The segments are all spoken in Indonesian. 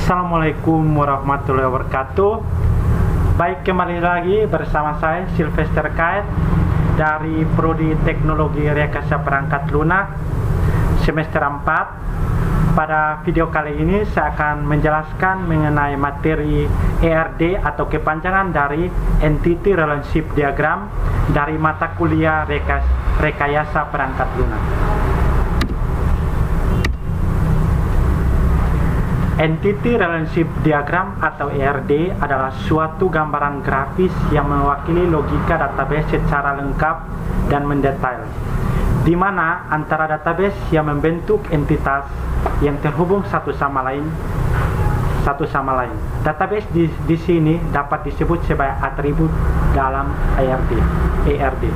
Assalamualaikum warahmatullahi wabarakatuh. Baik, kembali lagi bersama saya Sylvester Kait dari Prodi Teknologi Rekayasa Perangkat Lunak semester 4. Pada video kali ini saya akan menjelaskan mengenai materi ERD atau kepanjangan dari Entity Relationship Diagram dari mata kuliah Rekayasa Perangkat Lunak. Entity Relationship Diagram atau ERD adalah suatu gambaran grafis yang mewakili logika database secara lengkap dan mendetail, di mana antara database yang membentuk entitas yang terhubung satu sama lain. Database di sini dapat disebut sebagai atribut dalam ERD.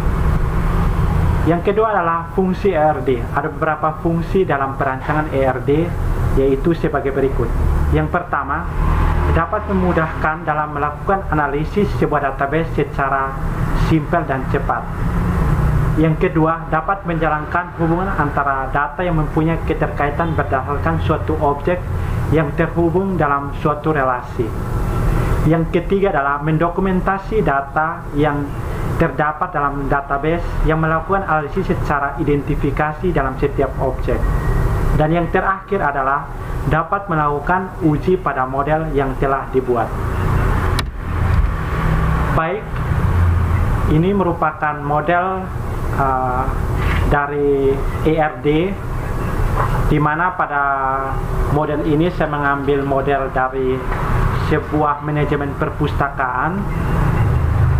Yang kedua adalah fungsi ERD. Ada beberapa fungsi dalam perancangan ERD, yaitu sebagai berikut. Yang pertama, dapat memudahkan dalam melakukan analisis sebuah database secara simpel dan cepat. Yang kedua, dapat menjalankan hubungan antara data yang mempunyai keterkaitan berdasarkan suatu objek yang terhubung dalam suatu relasi. Yang ketiga adalah mendokumentasi data yang terdapat dalam database yang melakukan analisis secara identifikasi dalam setiap objek. Dan yang terakhir adalah dapat melakukan uji pada model yang telah dibuat. Baik, ini merupakan model dari ERD, di mana pada model ini saya mengambil model dari sebuah manajemen perpustakaan.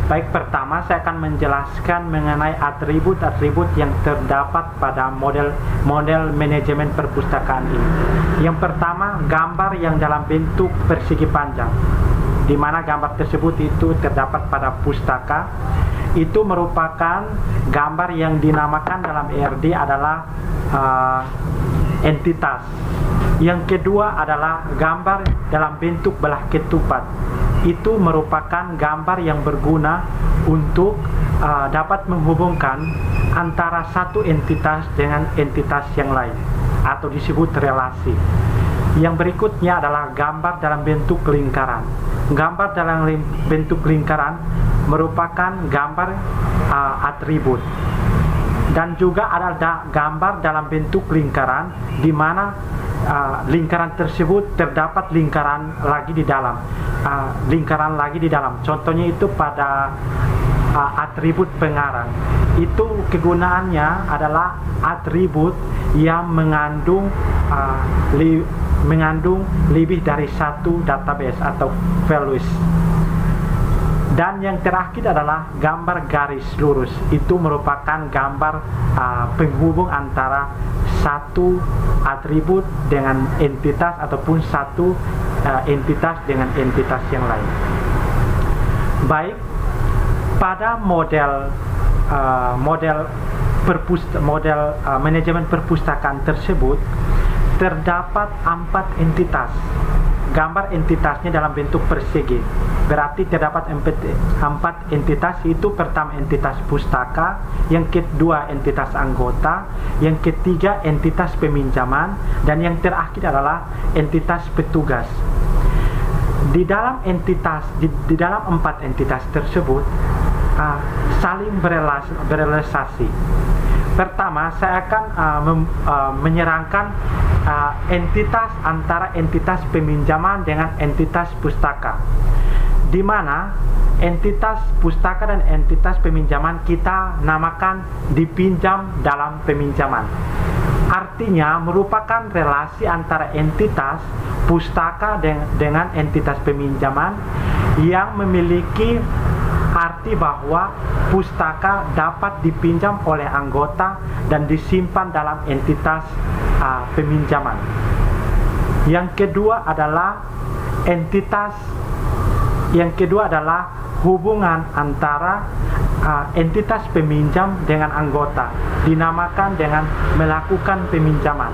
Baik, pertama saya akan menjelaskan mengenai atribut-atribut yang terdapat pada model manajemen perpustakaan ini. Yang pertama, gambar yang dalam bentuk persegi panjang, di mana gambar tersebut itu terdapat pada pustaka. Itu merupakan gambar yang dinamakan dalam ERD adalah entitas. Yang kedua adalah gambar dalam bentuk belah ketupat. Itu merupakan gambar yang berguna untuk dapat menghubungkan antara satu entitas dengan entitas yang lain, atau disebut relasi. Yang berikutnya adalah gambar dalam bentuk lingkaran. Gambar dalam bentuk lingkaran merupakan gambar atribut. Dan juga ada gambar dalam bentuk lingkaran, di mana lingkaran tersebut terdapat lingkaran lagi di dalam. Contohnya itu pada atribut pengarang. Itu kegunaannya adalah atribut yang mengandung lebih dari satu database atau values. Dan yang terakhir adalah gambar garis lurus. Itu merupakan gambar penghubung antara satu atribut dengan entitas ataupun satu entitas dengan entitas yang lain. Baik, pada model manajemen perpustakaan tersebut terdapat 4 entitas. Gambar entitasnya dalam bentuk persegi. Berarti terdapat 4 entitas. Itu pertama entitas pustaka, yang kedua entitas anggota, yang ketiga entitas peminjaman, dan yang terakhir adalah entitas petugas. Di dalam dalam 4 entitas tersebut saling berrealisasi. Pertama, saya akan menyerangkan entitas antara entitas peminjaman dengan entitas pustaka, di mana entitas pustaka dan entitas peminjaman kita namakan dipinjam dalam peminjaman. Artinya merupakan relasi antara entitas pustaka dengan entitas peminjaman yang memiliki arti bahwa pustaka dapat dipinjam oleh anggota dan disimpan dalam entitas peminjaman. Yang kedua adalah hubungan antara entitas peminjam dengan anggota, dinamakan dengan melakukan peminjaman.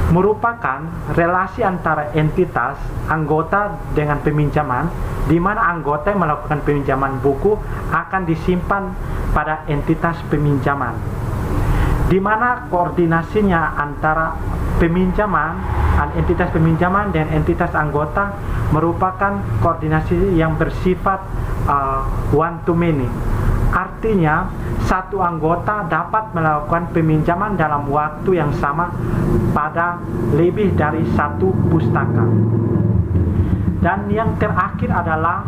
Merupakan relasi antara entitas anggota dengan peminjaman, di mana anggota yang melakukan peminjaman buku akan disimpan pada entitas peminjaman, di mana koordinasinya antara peminjaman entitas peminjaman dan entitas anggota merupakan koordinasi yang bersifat one to many. Artinya, satu anggota dapat melakukan peminjaman dalam waktu yang sama pada lebih dari satu pustaka. Dan yang terakhir adalah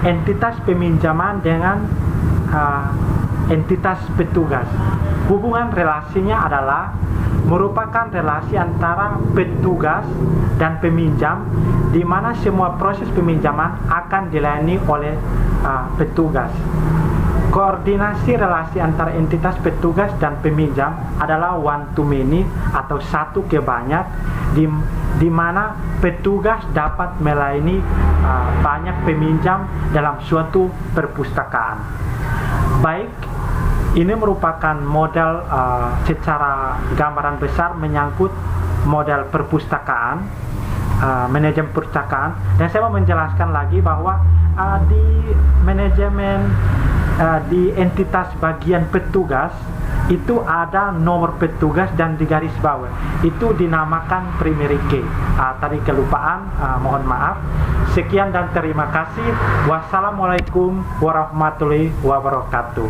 entitas peminjaman dengan entitas petugas. Hubungan relasinya adalah merupakan relasi antara petugas dan peminjam, di mana semua proses peminjaman akan dilayani oleh petugas. Koordinasi relasi antara entitas petugas dan peminjam adalah one to many atau satu ke banyak, di mana petugas dapat melayani banyak peminjam dalam suatu perpustakaan. Baik, ini merupakan model secara gambaran besar menyangkut model perpustakaan, manajemen perpustakaan, dan saya mau menjelaskan lagi bahwa di manajemen di entitas bagian petugas itu ada nomor petugas dan di garis bawah itu dinamakan primary key. Tadi kelupaan, mohon maaf. Sekian dan terima kasih. Wassalamualaikum warahmatullahi wabarakatuh.